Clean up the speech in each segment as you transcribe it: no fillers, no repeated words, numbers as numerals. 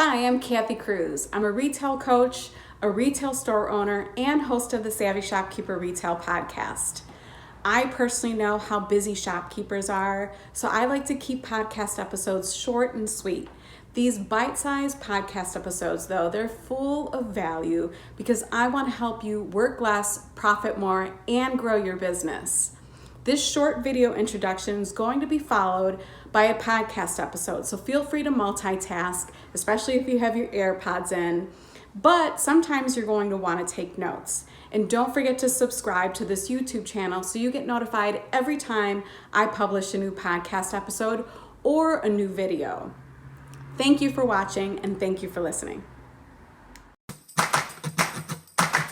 Hi, I'm Kathy Cruz. I'm a retail coach, a retail store owner, and host of the Savvy Shopkeeper Retail Podcast. I personally know how busy shopkeepers are, so I like to keep podcast episodes short and sweet. These bite-sized podcast episodes, though, they're full of value because I want to help you work less, profit more, and grow your business. This short video introduction is going to be followed by a podcast episode, so feel free to multitask, especially if you have your AirPods in. But sometimes you're going to want to take notes. And don't forget to subscribe to this YouTube channel so you get notified every time I publish a new podcast episode or a new video. Thank you for watching and thank you for listening.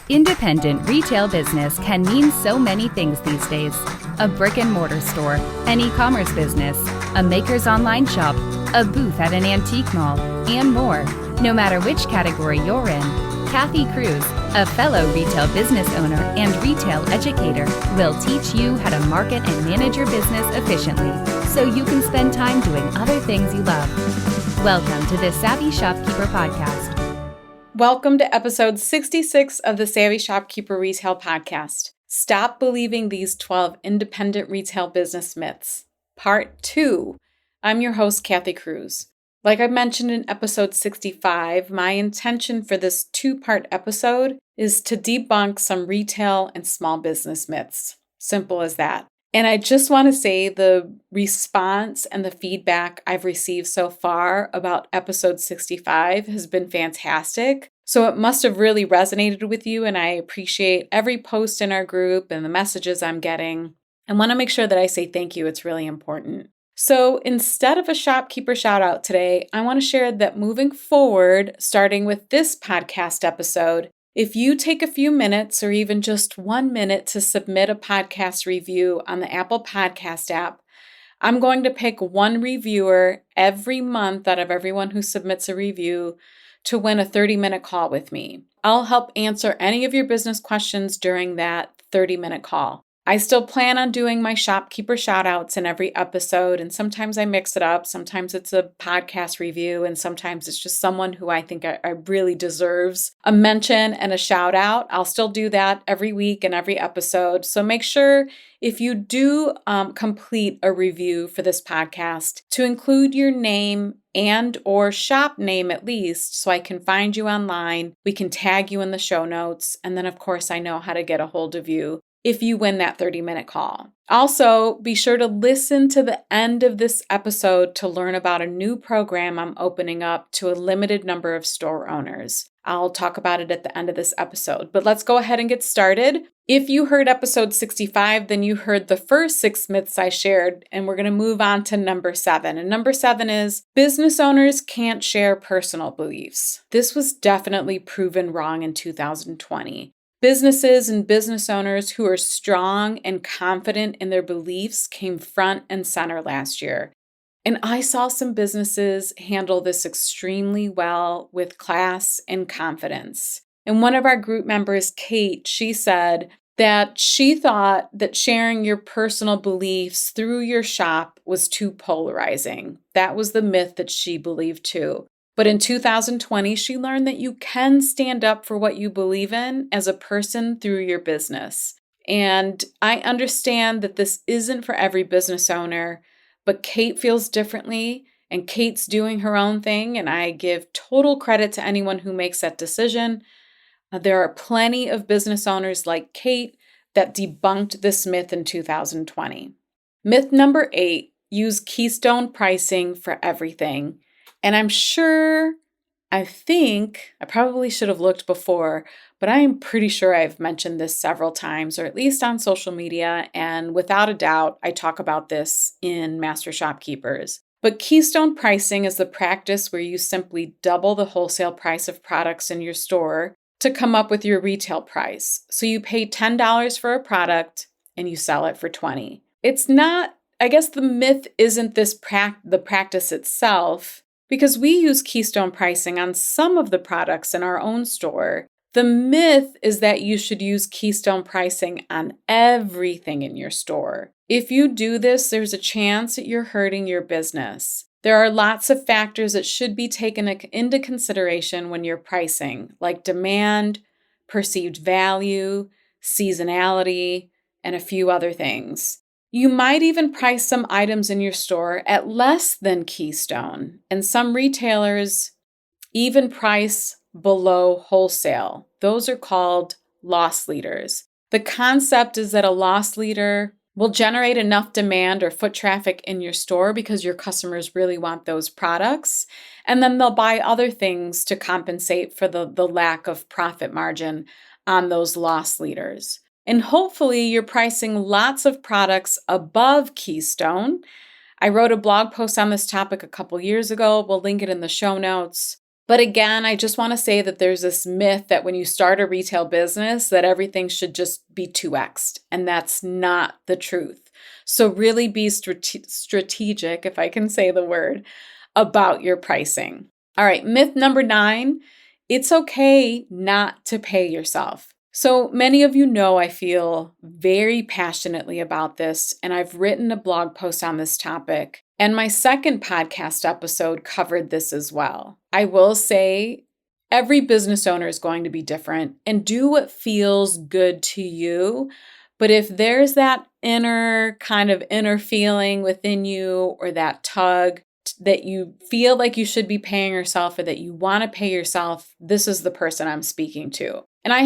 Independent retail business can mean so many things these days. A brick and mortar store, an e-commerce business, a maker's online shop, a booth at an antique mall, and more. No matter which category you're in, Kathy Cruz, a fellow retail business owner and retail educator, will teach you how to market and manage your business efficiently so you can spend time doing other things you love. Welcome to the Savvy Shopkeeper Podcast. Welcome to episode 66 of the Savvy Shopkeeper Retail Podcast. Stop believing these 12 independent retail business myths. Part 2. I'm your host, Kathy Cruz. Like I mentioned in episode 65, my intention for this two-part episode is to debunk some retail and small business myths. Simple as that. And I just want to say the response and the feedback I've received so far about episode 65 has been fantastic. So it must have really resonated with you, and I appreciate every post in our group and the messages I'm getting. I want to make sure that I say thank you. It's really important. So instead of a shopkeeper shout out today, I want to share that moving forward, starting with this podcast episode, if you take a few minutes or even just 1 minute to submit a podcast review on the Apple Podcast app, I'm going to pick one reviewer every month out of everyone who submits a review to win a 30-minute call with me. I'll help answer any of your business questions during that 30-minute call. I still plan on doing my shopkeeper shout outs in every episode, and sometimes I mix it up. Sometimes it's a podcast review, and sometimes it's just someone who I think I really deserves a mention and a shout out. I'll still do that every week and every episode. So make sure if you do complete a review for this podcast to include your name and or shop name at least, so I can find you online. We can tag you in the show notes. And then of course I know how to get a hold of you if you win that 30-minute call. Also, be sure to listen to the end of this episode to learn about a new program I'm opening up to a limited number of store owners. I'll talk about it at the end of this episode, but let's go ahead and get started. If you heard episode 65, then you heard the first 6 myths I shared, and we're going to move on to number 7. And number 7 is business owners can't share personal beliefs. This was definitely proven wrong in 2020. Businesses and business owners who are strong and confident in their beliefs came front and center last year. And I saw some businesses handle this extremely well with class and confidence. And one of our group members, Kate, she said that she thought that sharing your personal beliefs through your shop was too polarizing. That was the myth that she believed too. But in 2020, she learned that you can stand up for what you believe in as a person through your business. And I understand that this isn't for every business owner, but Kate feels differently, and Kate's doing her own thing, and I give total credit to anyone who makes that decision. There are plenty of business owners like Kate that debunked this myth in 2020. Myth number 8, use keystone pricing for everything. And I probably should have looked before, but I am pretty sure I've mentioned this several times, or at least on social media, and without a doubt, I talk about this in Master Shopkeepers. But keystone pricing is the practice where you simply double the wholesale price of products in your store to come up with your retail price. So you pay $10 for a product and you sell it for $20. It's not, I guess the myth isn't the practice itself, because we use keystone pricing on some of the products in our own store. The myth is that you should use keystone pricing on everything in your store. If you do this, there's a chance that you're hurting your business. There are lots of factors that should be taken into consideration when you're pricing, like demand, perceived value, seasonality, and a few other things. You might even price some items in your store at less than Keystone, and some retailers even price below wholesale. Those are called loss leaders. The concept is that a loss leader will generate enough demand or foot traffic in your store because your customers really want those products. And then they'll buy other things to compensate for the lack of profit margin on those loss leaders. And hopefully you're pricing lots of products above Keystone. I wrote a blog post on this topic a couple years ago. We'll link it in the show notes. But again, I just want to say that there's this myth that when you start a retail business, that everything should just be 2x'd, and that's not the truth. So really be strategic, if I can say the word, about your pricing. All right, myth number 9, it's okay not to pay yourself. So many of you know I feel very passionately about this, and I've written a blog post on this topic. And my second podcast episode covered this as well. I will say every business owner is going to be different, and do what feels good to you. But if there's that inner feeling within you, or that tug that you feel like you should be paying yourself, or that you want to pay yourself, this is the person I'm speaking to. And I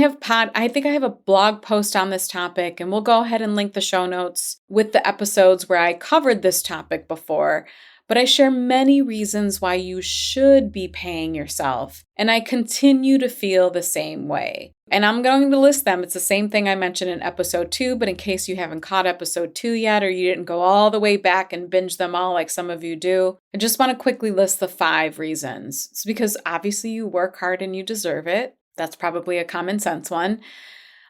think I have a blog post on this topic, and we'll go ahead and link the show notes with the episodes where I covered this topic before. But I share many reasons why you should be paying yourself. And I continue to feel the same way. And I'm going to list them. It's the same thing I mentioned in episode 2, but in case you haven't caught episode 2 yet, or you didn't go all the way back and binge them all like some of you do, I just want to quickly list the 5 reasons. It's because obviously you work hard and you deserve it. That's probably a common sense one.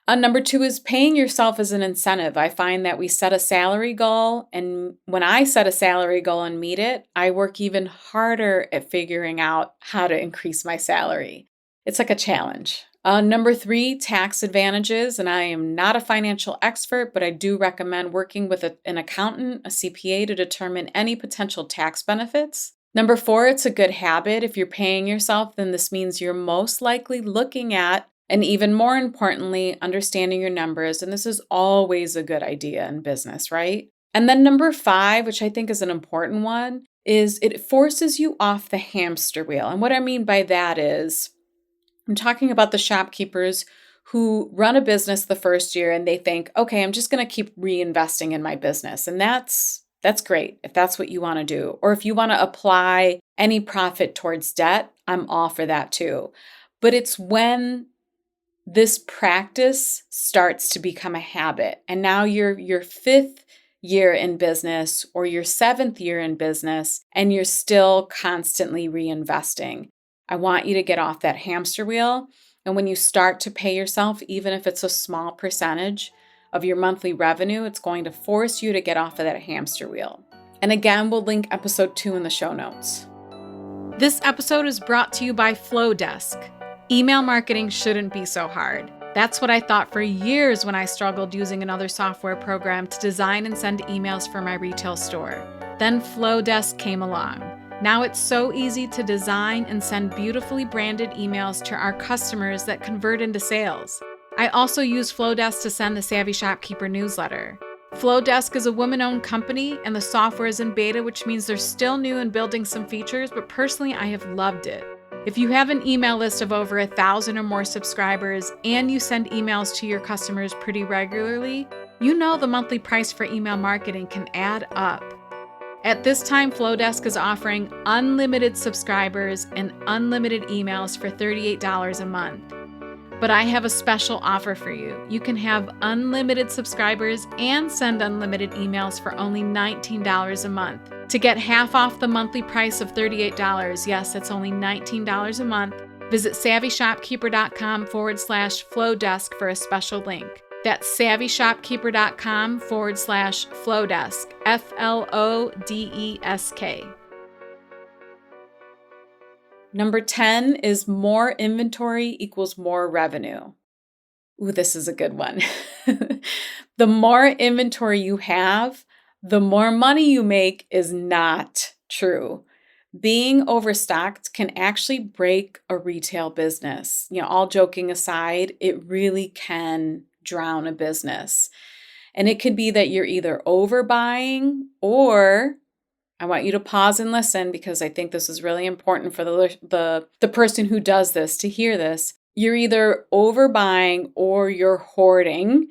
Number 2 is paying yourself as an incentive. I find that we set a salary goal, and when I set a salary goal and meet it, I work even harder at figuring out how to increase my salary. It's like a challenge. Number 3, tax advantages. And I am not a financial expert, but I do recommend working with an accountant, a CPA, to determine any potential tax benefits. Number 4, it's a good habit. If you're paying yourself, then this means you're most likely looking at, and even more importantly, understanding your numbers. And this is always a good idea in business, right? And then number 5, which I think is an important one, is it forces you off the hamster wheel. And what I mean by that is, I'm talking about the shopkeepers who run a business the first year and they think, okay, I'm just going to keep reinvesting in my business. And that's great if that's what you want to do. Or if you want to apply any profit towards debt, I'm all for that too. But it's when this practice starts to become a habit, and now you're your 5th year in business or your 7th year in business, and you're still constantly reinvesting. I want you to get off that hamster wheel. And when you start to pay yourself, even if it's a small percentage of your monthly revenue, it's going to force you to get off of that hamster wheel. And again, we'll link episode 2 in the show notes. This episode is brought to you by Flowdesk. Email marketing shouldn't be so hard. That's what I thought for years when I struggled using another software program to design and send emails for my retail store. Then Flowdesk came along. Now it's so easy to design and send beautifully branded emails to our customers that convert into sales. I also use Flowdesk to send the Savvy Shopkeeper newsletter. Flowdesk is a woman-owned company, and the software is in beta, which means they're still new and building some features, but personally, I have loved it. If you have an email list of over 1,000 or more subscribers and you send emails to your customers pretty regularly, you know the monthly price for email marketing can add up. At this time, Flowdesk is offering unlimited subscribers and unlimited emails for $38 a month. But I have a special offer for you. You can have unlimited subscribers and send unlimited emails for only $19 a month. To get half off the monthly price of $38, yes, that's only $19 a month, visit savvyshopkeeper.com/Flowdesk for a special link. That's savvyshopkeeper.com/Flowdesk, FLODESK. Number 10 is more inventory equals more revenue. Ooh, this is a good one. The more inventory you have, the more money you make is not true. Being overstocked can actually break a retail business. All joking aside, it really can drown a business. And it could be that you're either overbuying, or I want you to pause and listen, because I think this is really important for the person who does this to hear this. You're either overbuying or you're hoarding.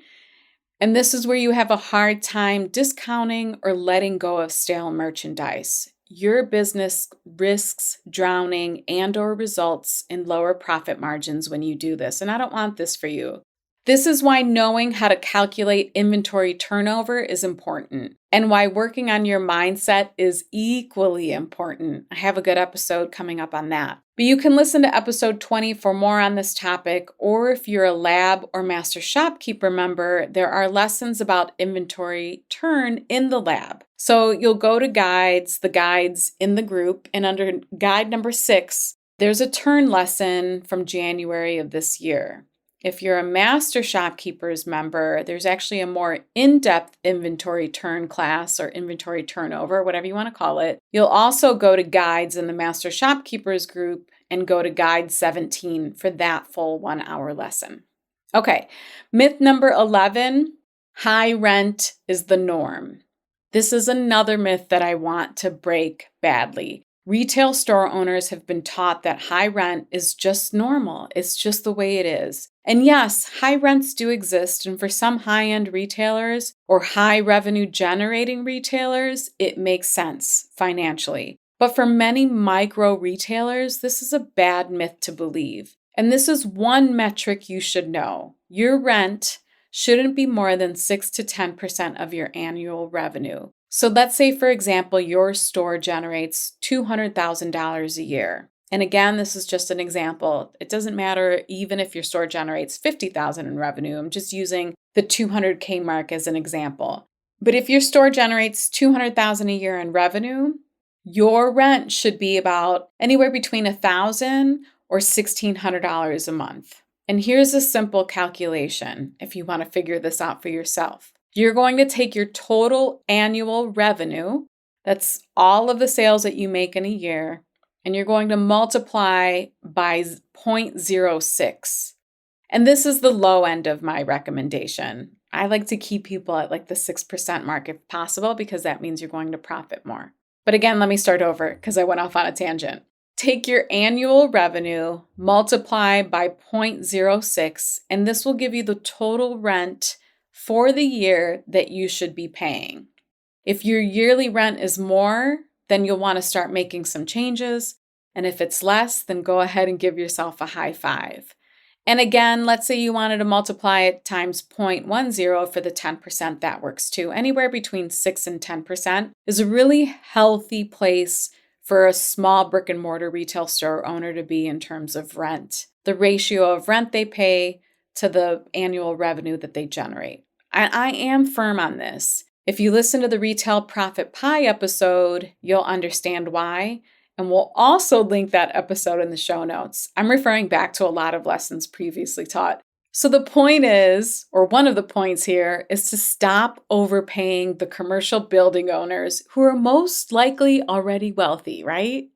And this is where you have a hard time discounting or letting go of stale merchandise. Your business risks drowning and or results in lower profit margins when you do this. And I don't want this for you. This is why knowing how to calculate inventory turnover is important, and why working on your mindset is equally important. I have a good episode coming up on that. But you can listen to episode 20 for more on this topic, or if you're a lab or master shopkeeper member, there are lessons about inventory turn in the lab. So you'll go to the guides in the group, and under guide number 6, there's a turn lesson from January of this year. If you're a Master Shopkeepers member, there's actually a more in-depth inventory turn class, or inventory turnover, whatever you want to call it. You'll also go to guides in the Master Shopkeepers group and go to guide 17 for that full 1-hour lesson. Okay, myth number 11, high rent is the norm. This is another myth that I want to break badly. Retail store owners have been taught that high rent is just normal. It's just the way it is. And yes, high rents do exist. And for some high-end retailers or high revenue generating retailers, it makes sense financially. But for many micro retailers, this is a bad myth to believe. And this is one metric you should know. Your rent shouldn't be more than 6 to 10% of your annual revenue. So let's say, for example, your store generates $200,000 a year. And again, this is just an example. It doesn't matter even if your store generates $50,000 in revenue. I'm just using the 200K mark as an example. But if your store generates $200,000 a year in revenue, your rent should be about anywhere between $1,000 or $1,600 a month. And here's a simple calculation if you want to figure this out for yourself. You're going to take your total annual revenue, that's all of the sales that you make in a year, and you're going to multiply by 0.06. And this is the low end of my recommendation. I like to keep people at like the 6% mark if possible, because that means you're going to profit more. But again, let me start over because I went off on a tangent. Take your annual revenue, multiply by 0.06, and this will give you the total rent for the year that you should be paying. If your yearly rent is more, then you'll want to start making some changes. And if it's less, then go ahead and give yourself a high five. And again, let's say you wanted to multiply it times 0.10 for the 10%, that works too. Anywhere between 6 and 10% is a really healthy place for a small brick and mortar retail store owner to be in terms of rent. The ratio of rent they pay to the annual revenue that they generate. And I am firm on this. If you listen to the Retail Profit Pie episode, you'll understand why. And we'll also link that episode in the show notes. I'm referring back to a lot of lessons previously taught. So the point is, or one of the points here, is to stop overpaying the commercial building owners who are most likely already wealthy, right?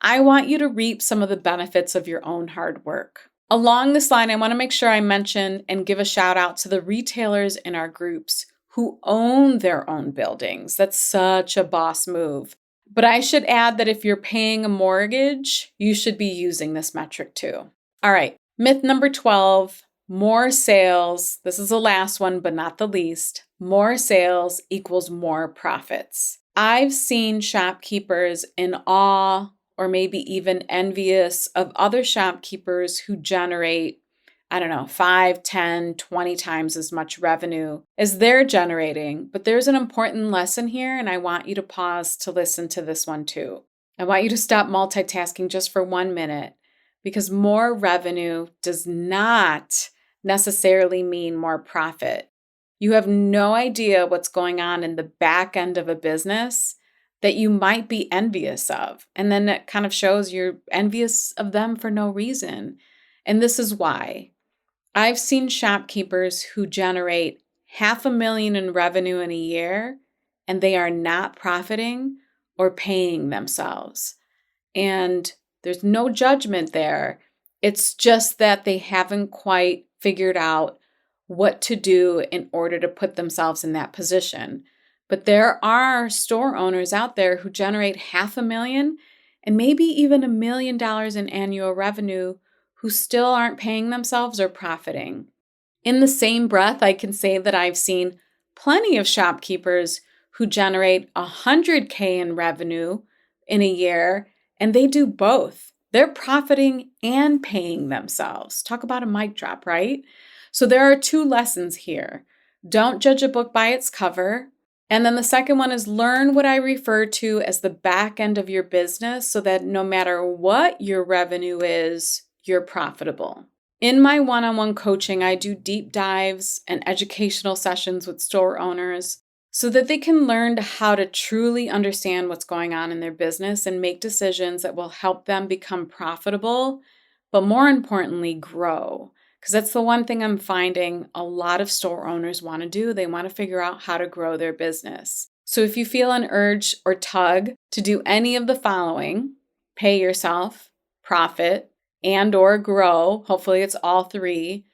I want you to reap some of the benefits of your own hard work. Along this line, I want to make sure I mention and give a shout out to the retailers in our groups who own their own buildings. That's such a boss move. But I should add that if you're paying a mortgage, you should be using this metric too. All right, myth number 12, more sales. This is the last one, but not the least. More sales equals more profits. I've seen shopkeepers in awe or maybe even envious of other shopkeepers who generate, 5, 10, 20 times as much revenue as they're generating. But there's an important lesson here, and I want you to pause to listen to this one too. I want you to stop multitasking just for 1 minute, because more revenue does not necessarily mean more profit. You have no idea what's going on in the back end of a business that you might be envious of. And then it kind of shows you're envious of them for no reason. And this is why. I've seen shopkeepers who generate $500,000 in revenue in a year, and they are not profiting or paying themselves. And there's no judgment there. It's just that they haven't quite figured out what to do in order to put themselves in that position. But there are store owners out there who generate $500,000 and maybe even $1 million in annual revenue who still aren't paying themselves or profiting. In the same breath, I can say that I've seen plenty of shopkeepers who generate $100,000 in revenue in a year, and they do both. They're profiting and paying themselves. Talk about a mic drop, right? So there are 2 lessons here. Don't judge a book by its cover. And then the second one is learn what I refer to as the back end of your business so that no matter what your revenue is, you're profitable. In my one-on-one coaching, I do deep dives and educational sessions with store owners so that they can learn how to truly understand what's going on in their business and make decisions that will help them become profitable, but more importantly, grow. Because that's the one thing I'm finding a lot of store owners want to do. They want to figure out how to grow their business. So if you feel an urge or tug to do any of the following, pay yourself, profit, and or grow, hopefully it's all 3,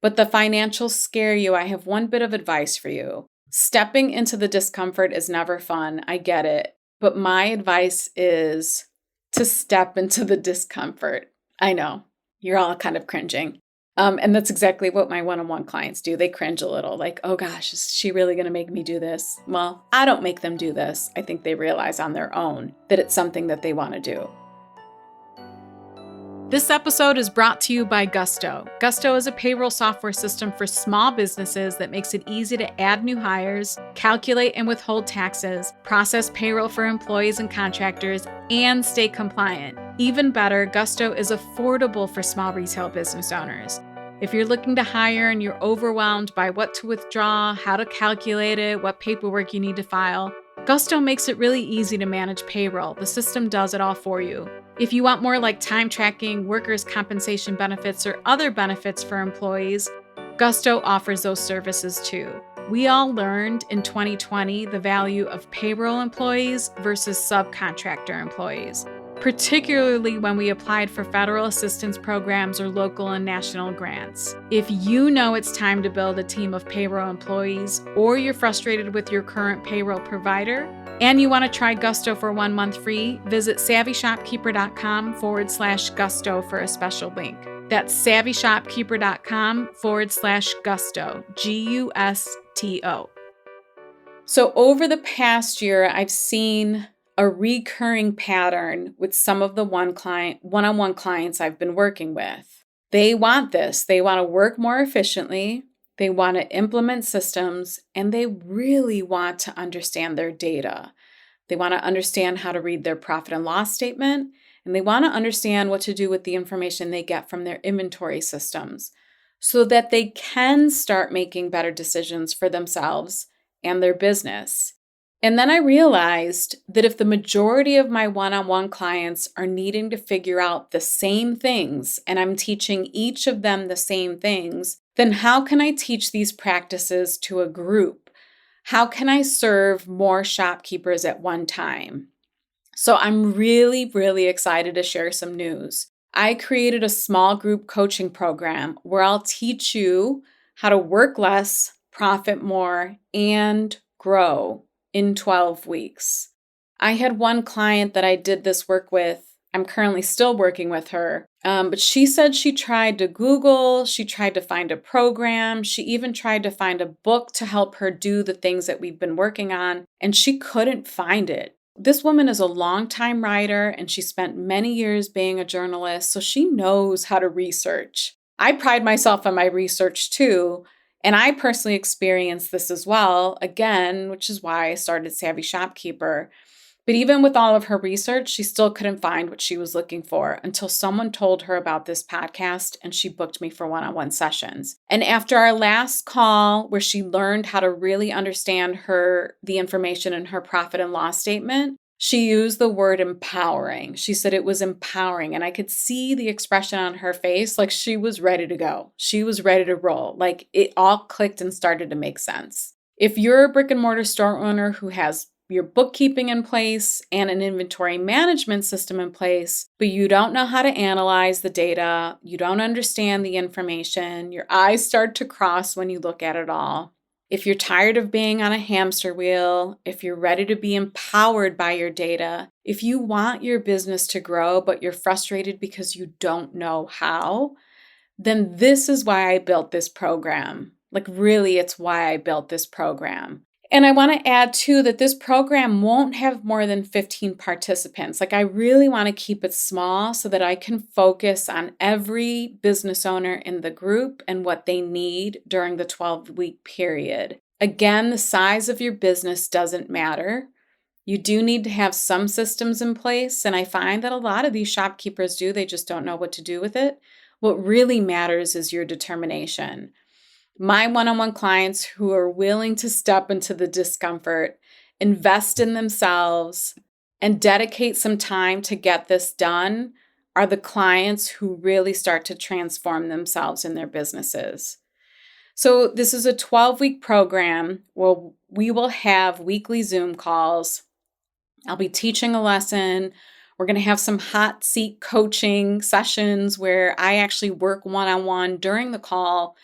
but the financials scare you, I have one bit of advice for you. Stepping into the discomfort is never fun. I get it. But my advice is to step into the discomfort. I know, you're all kind of cringing. And that's exactly what my one-on-one clients do. They cringe a little, like, oh gosh, is she really going to make me do this? Well, I don't make them do this. I think they realize on their own that it's something that they want to do. This episode is brought to you by Gusto. Gusto is a payroll software system for small businesses that makes it easy to add new hires, calculate and withhold taxes, process payroll for employees and contractors, and stay compliant. Even better, Gusto is affordable for small retail business owners. If you're looking to hire and you're overwhelmed by what to withdraw, how to calculate it, what paperwork you need to file, Gusto makes it really easy to manage payroll. The system does it all for you. If you want more like time tracking, workers' compensation benefits, or other benefits for employees, Gusto offers those services too. We all learned in 2020 the value of payroll employees versus subcontractor employees, particularly when we applied for federal assistance programs or local and national grants. If you know it's time to build a team of payroll employees, or you're frustrated with your current payroll provider, and you want to try Gusto for 1 month free, visit savvyshopkeeper.com/Gusto for a special link. That's savvyshopkeeper.com/Gusto, Gusto. So over the past year, I've seen a recurring pattern with some of the one-on-one clients I've been working with. They want this. They want to work more efficiently. They want to implement systems, and they really want to understand their data. They want to understand how to read their profit and loss statement, and they want to understand what to do with the information they get from their inventory systems so that they can start making better decisions for themselves and their business. And then I realized that if the majority of my one-on-one clients are needing to figure out the same things, and I'm teaching each of them the same things, then how can I teach these practices to a group? How can I serve more shopkeepers at one time? So I'm really, really excited to share some news. I created a small group coaching program where I'll teach you how to work less, profit more, and grow in 12 weeks. I had one client that I did this work with. I'm currently still working with her, but she said she tried to Google, she tried to find a program, she even tried to find a book to help her do the things that we've been working on, and she couldn't find it. This woman is a longtime writer, and she spent many years being a journalist, so she knows how to research. I pride myself on my research too, and I personally experienced this as well, again, which is why I started Savvy Shopkeeper. But even with all of her research, she still couldn't find what she was looking for until someone told her about this podcast and she booked me for one-on-one sessions. And after our last call where she learned how to really understand the information in her profit and loss statement, she used the word empowering. She said it was empowering, and I could see the expression on her face like she was ready to go. She was ready to roll. Like it all clicked and started to make sense. If you're a brick and mortar store owner who has your bookkeeping in place and an inventory management system in place, but you don't know how to analyze the data, you don't understand the information, your eyes start to cross when you look at it all. If you're tired of being on a hamster wheel, if you're ready to be empowered by your data, if you want your business to grow, but you're frustrated because you don't know how, then this is why I built this program. Like, really, it's why I built this program. And I want to add too that this program won't have more than 15 participants. Like, I really want to keep it small so that I can focus on every business owner in the group and what they need during the 12-week period. Again, the size of your business doesn't matter. You do need to have some systems in place, and I find that a lot of these shopkeepers do. They just don't know what to do with it. What really matters is your determination. My one-on-one clients who are willing to step into the discomfort, invest in themselves, and dedicate some time to get this done are the clients who really start to transform themselves in their businesses. So this is a 12-week program where we will have weekly Zoom calls. I'll be teaching a lesson. We're going to have some hot seat coaching sessions where I actually work one-on-one during the call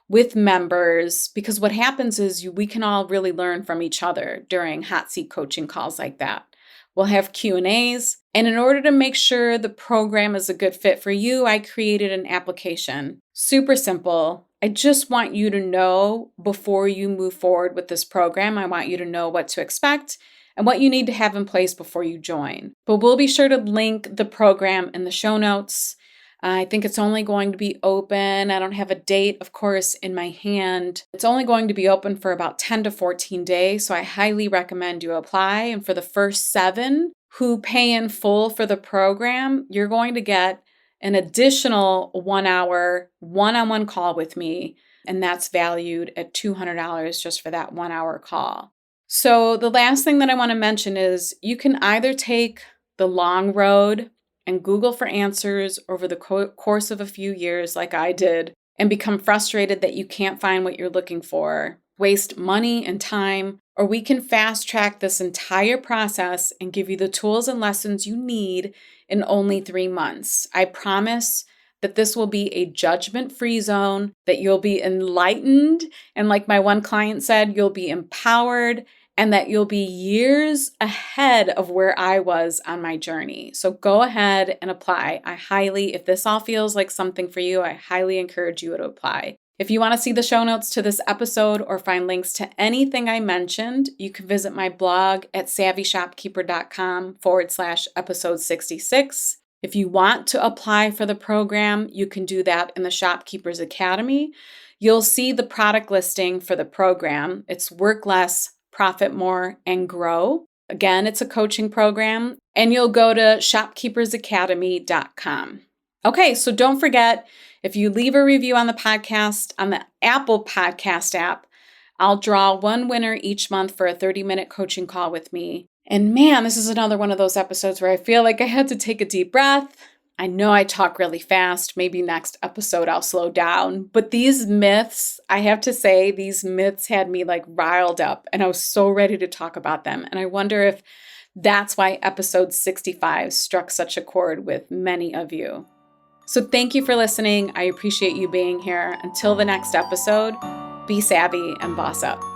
with members, because what happens is we can all really learn from each other during hot seat coaching calls like that. We'll have Q&As, and in order to make sure the program is a good fit for you, I created an application. Super simple. I just want you to know before you move forward with this program, I want you to know what to expect and what you need to have in place before you join. But we'll be sure to link the program in the show notes. I think it's only going to be open. I don't have a date, of course, in my hand. It's only going to be open for about 10 to 14 days, so I highly recommend you apply. And for the first 7 who pay in full for the program, you're going to get an additional 1-hour one-on-one call with me, and that's valued at $200 just for that 1-hour call. So the last thing that I want to mention is you can either take the long road and Google for answers over the course of a few years like I did, and become frustrated that you can't find what you're looking for, waste money and time, or we can fast track this entire process and give you the tools and lessons you need in only 3 months. I promise that this will be a judgment-free zone, that you'll be enlightened, and like my one client said, you'll be empowered, and that you'll be years ahead of where I was on my journey. So go ahead and apply. If this all feels like something for you, I highly encourage you to apply. If you want to see the show notes to this episode or find links to anything I mentioned, you can visit my blog at savvyshopkeeper.com/episode 66. If you want to apply for the program, you can do that in the Shopkeepers Academy. You'll see the product listing for the program. It's Work Less, Profit More, and Grow. Again, it's a coaching program, and you'll go to shopkeepersacademy.com. Okay, so don't forget, if you leave a review on the podcast, on the Apple Podcast app, I'll draw one winner each month for a 30-minute coaching call with me. And man, this is another one of those episodes where I feel like I had to take a deep breath. I know I talk really fast. Maybe next episode I'll slow down. But these myths, I have to say, these myths had me like riled up, and I was so ready to talk about them. And I wonder if that's why episode 65 struck such a chord with many of you. So thank you for listening. I appreciate you being here. Until the next episode, be savvy and boss up.